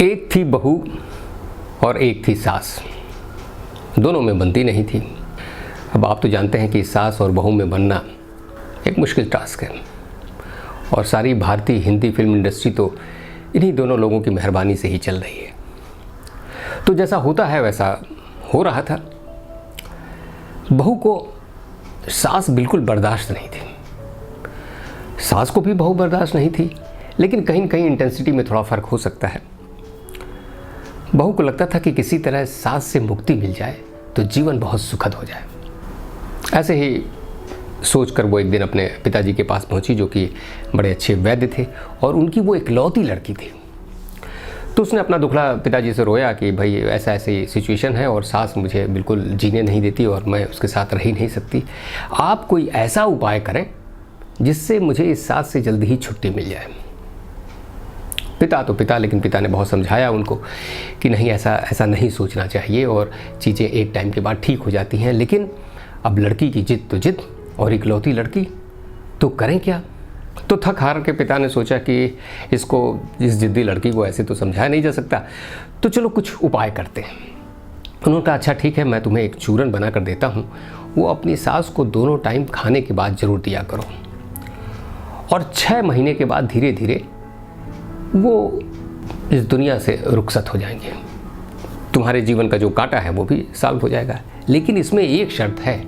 एक थी बहू और एक थी सास, दोनों में बनती नहीं थी। अब आप तो जानते हैं कि सास और बहू में बनना एक मुश्किल टास्क है, और सारी भारतीय हिंदी फिल्म इंडस्ट्री तो इन्हीं दोनों लोगों की मेहरबानी से ही चल रही है। तो जैसा होता है वैसा हो रहा था। बहू को सास बिल्कुल बर्दाश्त नहीं थी, सास को भी बहू बर्दाश्त नहीं थी, लेकिन कहीं न कहीं इंटेंसिटी में थोड़ा फ़र्क हो सकता है। बहू को लगता था कि किसी तरह सास से मुक्ति मिल जाए तो जीवन बहुत सुखद हो जाए। ऐसे ही सोचकर वो एक दिन अपने पिताजी के पास पहुंची, जो कि बड़े अच्छे वैद्य थे और उनकी वो इकलौती लड़की थी। तो उसने अपना दुखड़ा पिताजी से रोया कि भाई ऐसा ऐसी सिचुएशन है और सास मुझे बिल्कुल जीने नहीं देती और मैं उसके साथ रह ही नहीं सकती। आप कोई ऐसा उपाय करें जिससे मुझे इस सास से जल्दी ही छुट्टी मिल जाए। पिता तो पिता, लेकिन पिता ने बहुत समझाया उनको कि नहीं, ऐसा नहीं सोचना चाहिए और चीज़ें एक टाइम के बाद ठीक हो जाती हैं। लेकिन अब लड़की की जिद तो जिद, और इकलौती लड़की, तो करें क्या। तो थक हार के पिता ने सोचा कि इस जिद्दी लड़की को ऐसे तो समझाया नहीं जा सकता, तो चलो कुछ उपाय करते हैं। उन्होंने कहा अच्छा ठीक है, मैं तुम्हें एक चूरन बना कर देता हूँ, वो अपनी सास को दोनों टाइम खाने के बाद ज़रूर दिया करो, और 6 महीने के बाद धीरे धीरे वो इस दुनिया से रुखसत हो जाएंगे। तुम्हारे जीवन का जो कांटा है वो भी सॉल्व हो जाएगा। लेकिन इसमें एक शर्त है,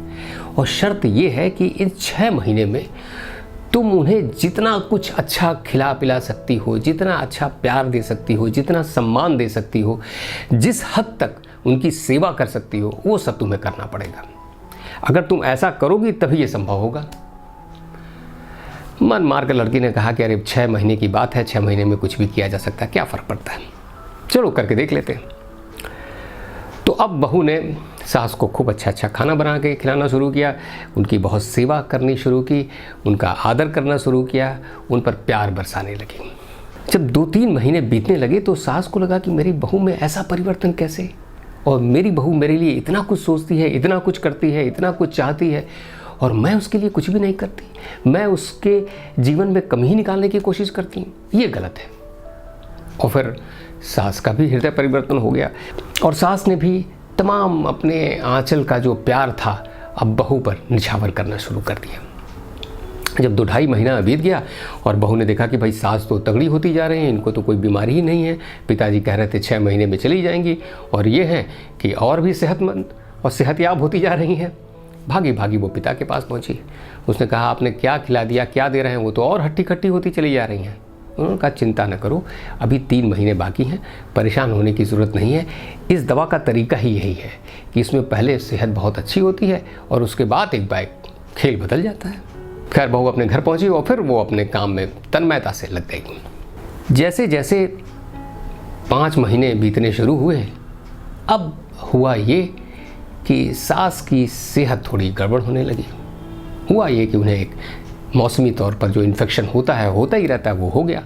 और शर्त ये है कि इन 6 महीने में तुम उन्हें जितना कुछ अच्छा खिला पिला सकती हो, जितना अच्छा प्यार दे सकती हो, जितना सम्मान दे सकती हो, जिस हद तक उनकी सेवा कर सकती हो, वो सब तुम्हें करना पड़ेगा। अगर तुम ऐसा करोगी तभी ये संभव होगा। मन मार कर लड़की ने कहा कि अरे 6 महीने की बात है, 6 महीने में कुछ भी किया जा सकता है, क्या फ़र्क पड़ता है, चलो करके देख लेते हैं। तो अब बहू ने सास को खूब अच्छा खाना बना के खिलाना शुरू किया, उनकी बहुत सेवा करनी शुरू की, उनका आदर करना शुरू किया, उन पर प्यार बरसाने लगी। जब 2-3 महीने बीतने लगे तो सास को लगा कि मेरी बहू में ऐसा परिवर्तन कैसे, और मेरी बहू मेरे लिए इतना कुछ सोचती है, इतना कुछ करती है, इतना कुछ चाहती है, और मैं उसके लिए कुछ भी नहीं करती, मैं उसके जीवन में कमी ही निकालने की कोशिश करती हूँ, ये गलत है। और फिर सास का भी हृदय परिवर्तन हो गया, और सास ने भी तमाम अपने आंचल का जो प्यार था अब बहू पर निछावर करना शुरू कर दिया। जब 2-2.5 महीना बीत गया और बहू ने देखा कि भाई सास तो तगड़ी होती जा रही है, इनको तो कोई बीमारी ही नहीं है, पिताजी कह रहे थे 6 महीने में चली जाएंगी, और ये हैं कि और भी सेहतमंद और सेहतयाब होती जा रही हैं। भागी भागी वो पिता के पास पहुंची। उसने कहा आपने क्या खिला दिया, क्या दे रहे हैं, वो तो और हट्टी खट्टी होती चली जा रही हैं। उन्होंने कहा चिंता न करो, अभी 3 महीने बाकी हैं, परेशान होने की ज़रूरत नहीं है। इस दवा का तरीका ही यही है कि इसमें पहले सेहत बहुत अच्छी होती है और उसके बाद एक बार खेल बदल जाता है। खैर बहू अपने घर पहुंची और फिर वो अपने काम में तन्मयता से लग गई। जैसे जैसे 5 महीने बीतने शुरू हुए, अब हुआ ये कि सास की सेहत थोड़ी गड़बड़ होने लगी। हुआ ये कि उन्हें एक मौसमी तौर पर जो इन्फेक्शन होता ही रहता है, वो हो गया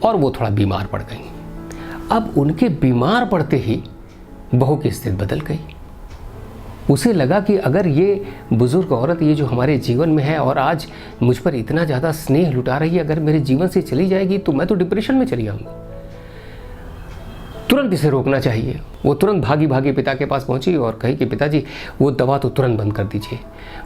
और वो थोड़ा बीमार पड़ गई। अब उनके बीमार पड़ते ही बहू की स्थिति बदल गई। उसे लगा कि अगर ये बुज़ुर्ग औरत ये जो हमारे जीवन में है और आज मुझ पर इतना ज़्यादा स्नेह लुटा रही है, अगर मेरे जीवन से चली जाएगी तो मैं तो डिप्रेशन में चली जाऊँगी, तुरंत इसे रोकना चाहिए। वो तुरंत भागी भागी पिता के पास पहुंची और कही कि पिताजी वो दवा तो तुरंत बंद कर दीजिए,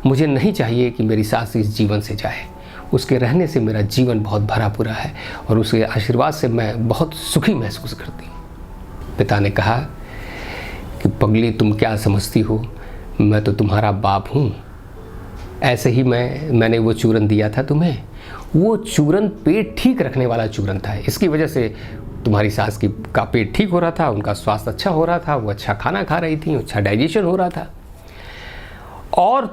मुझे नहीं चाहिए कि मेरी सास इस जीवन से जाए, उसके रहने से मेरा जीवन बहुत भरा पूरा है और उसके आशीर्वाद से मैं बहुत सुखी महसूस करती हूँ। पिता ने कहा कि पगली तुम क्या समझती हो, मैं तो तुम्हारा बाप हूँ। ऐसे ही मैंने वो चूरन दिया था तुम्हें, वो चूरन पेट ठीक रखने वाला चूरन था। इसकी वजह से तुम्हारी सास का पेट ठीक हो रहा था, उनका स्वास्थ्य अच्छा हो रहा था, वो अच्छा खाना खा रही थी, अच्छा डाइजेशन हो रहा था, और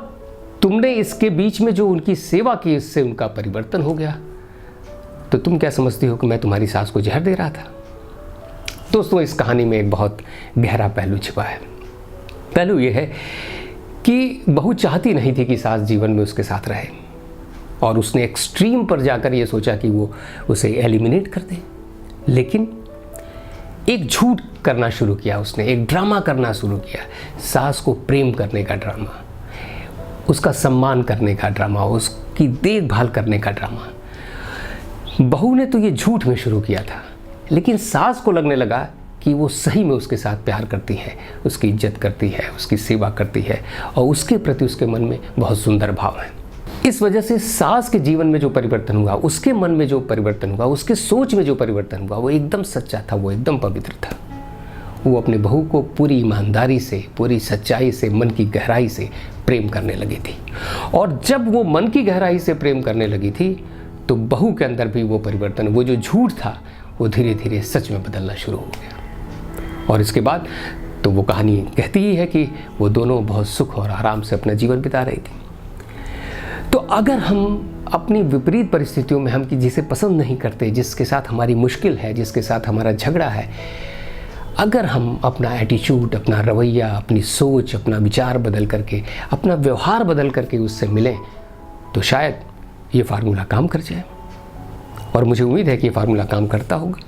तुमने इसके बीच में जो उनकी सेवा की इससे उनका परिवर्तन हो गया। तो तुम क्या समझती हो कि मैं तुम्हारी सास को जहर दे रहा था। दोस्तों इस कहानी में एक बहुत गहरा पहलू छिपा है। पहलू ये है कि बहू चाहती नहीं थी कि सास जीवन में उसके साथ रहे, और उसने एक्सट्रीम पर जाकर ये सोचा कि वो उसे एलिमिनेट कर दे। लेकिन एक झूठ करना शुरू किया उसने, एक ड्रामा करना शुरू किया, सास को प्रेम करने का ड्रामा, उसका सम्मान करने का ड्रामा, उसकी देखभाल करने का ड्रामा। बहू ने तो ये झूठ में शुरू किया था लेकिन सास को लगने लगा कि वो सही में उसके साथ प्यार करती है, उसकी इज्जत करती है, उसकी सेवा करती है और उसके प्रति उसके मन में बहुत सुंदर भाव है। इस वजह से सास के जीवन में जो परिवर्तन हुआ, उसके मन में जो परिवर्तन हुआ, उसके सोच में जो परिवर्तन हुआ, वो एकदम सच्चा था, वो एकदम पवित्र था। वो अपने बहू को पूरी ईमानदारी से, पूरी सच्चाई से, मन की गहराई से प्रेम करने लगी थी। और जब वो मन की गहराई से प्रेम करने लगी थी तो बहू के अंदर भी वो परिवर्तन, वो जो झूठ था वो धीरे धीरे सच में बदलना शुरू हो गया। और इसके बाद तो वो कहानी कहती ही है कि वो दोनों बहुत सुख और आराम से अपना जीवन बिता रही थी। तो अगर हम अपनी विपरीत परिस्थितियों में, हम जिसे पसंद नहीं करते, जिसके साथ हमारी मुश्किल है, जिसके साथ हमारा झगड़ा है, अगर हम अपना एटीट्यूड, अपना रवैया, अपनी सोच, अपना विचार बदल करके, अपना व्यवहार बदल करके उससे मिलें तो शायद ये फार्मूला काम कर जाए। और मुझे उम्मीद है कि ये फार्मूला काम करता होगा।